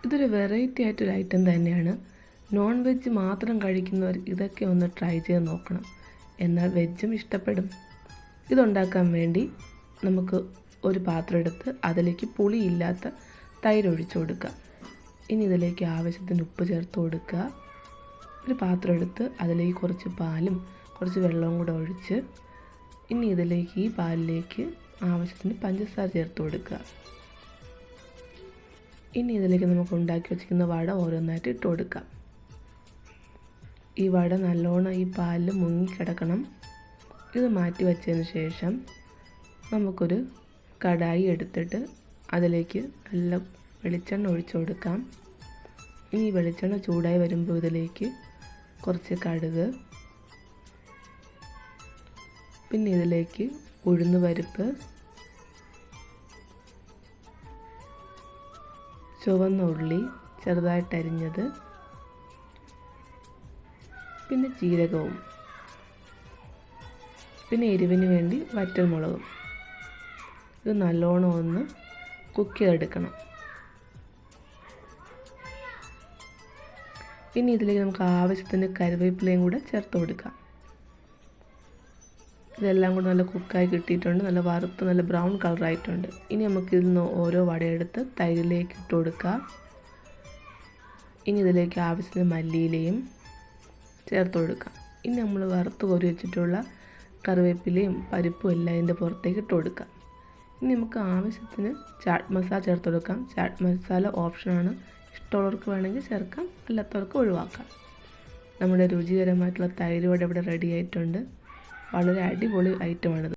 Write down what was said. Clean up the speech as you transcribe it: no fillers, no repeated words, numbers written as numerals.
ഇതൊരു വെറൈറ്റി ആയിട്ടൊരു ഐറ്റം തന്നെയാണ്. നോൺ വെജ് മാത്രം കഴിക്കുന്നവർ ഇതൊക്കെ ഒന്ന് ട്രൈ ചെയ്ത് നോക്കണം. എന്നാൽ വെജും ഇഷ്ടപ്പെടും. ഇതുണ്ടാക്കാൻ വേണ്ടി നമുക്ക് ഒരു പാത്രം എടുത്ത് അതിലേക്ക് പുളിയില്ലാത്ത തൈര് ഒഴിച്ചു കൊടുക്കുക. ഇനി ഇതിലേക്ക് ആവശ്യത്തിന് ഉപ്പ് ചേർത്ത് കൊടുക്കുക. ഒരു പാത്രം എടുത്ത് അതിലേക്ക് കുറച്ച് പാലും കുറച്ച് വെള്ളവും കൂടെ ഒഴിച്ച് ഇനി ഇതിലേക്ക് ഈ പാലിലേക്ക് ആവശ്യത്തിന് പഞ്ചസാര ചേർത്ത് കൊടുക്കുക. ഇനി ഇതിലേക്ക് നമുക്ക് ഉണ്ടാക്കി വച്ചിരിക്കുന്ന വട ഓരോന്നായിട്ട് ഇട്ട് കൊടുക്കാം. ഈ വട നല്ലോണം ഈ പാലിൽ മുങ്ങിക്കിടക്കണം. ഇത് മാറ്റി വച്ചതിന് ശേഷം നമുക്കൊരു കടായി എടുത്തിട്ട് അതിലേക്ക് നല്ല വെളിച്ചെണ്ണ ഒഴിച്ചു കൊടുക്കാം. ഇനി വെളിച്ചെണ്ണ ചൂടായി വരുമ്പോൾ ഇതിലേക്ക് കുറച്ച് കടുക്, പിന്നെ ഇതിലേക്ക് ഉഴുന്ന് പരിപ്പ്, ചുവന്ന ഉള്ളി ചെറുതായിട്ടരിഞ്ഞത്, പിന്നെ ജീരകവും, പിന്നെ എരിവിന് വേണ്ടി വറ്റൽമുളകും. ഇത് നല്ലോണം ഒന്ന് കുക്ക് ചെയ്തെടുക്കണം. ഇനി ഇതിലേക്ക് നമുക്ക് ആവശ്യത്തിന് കറിവേപ്പിലയും കൂടെ ചേർത്ത് കൊടുക്കാം. ഇതെല്ലാം കൂടെ നല്ല കുക്കായി കിട്ടിയിട്ടുണ്ട്. നല്ല വറുത്ത് നല്ല ബ്രൗൺ കളറായിട്ടുണ്ട്. ഇനി നമുക്ക് ഇതിൽ നിന്ന് ഓരോ വടയെടുത്ത് തൈരിലേക്ക് ഇട്ട് കൊടുക്കാം. ഇനി ഇതിലേക്ക് ആവശ്യത്തിന് മല്ലിയിലയും ചേർത്ത് കൊടുക്കാം. ഇനി നമ്മൾ വറുത്ത് കോരി വെച്ചിട്ടുള്ള കറിവേപ്പിലയും പരിപ്പും എല്ലാം ഇതിൻ്റെ പുറത്തേക്ക് ഇട്ട് കൊടുക്കാം. ഇനി നമുക്ക് ആവശ്യത്തിന് ചാട്ട് മസാല ചേർത്ത് കൊടുക്കാം. ചാട്ട് മസാല ഓപ്ഷനാണ്. ഇഷ്ടമുള്ളവർക്ക് വേണമെങ്കിൽ ചേർക്കാം, അല്ലാത്തവർക്ക് ഒഴിവാക്കാം. നമ്മുടെ രുചികരമായിട്ടുള്ള തൈര് വട ഇവിടെ റെഡി ആയിട്ടുണ്ട്. വളരെ അടിപൊളി ഐറ്റമാണിത്.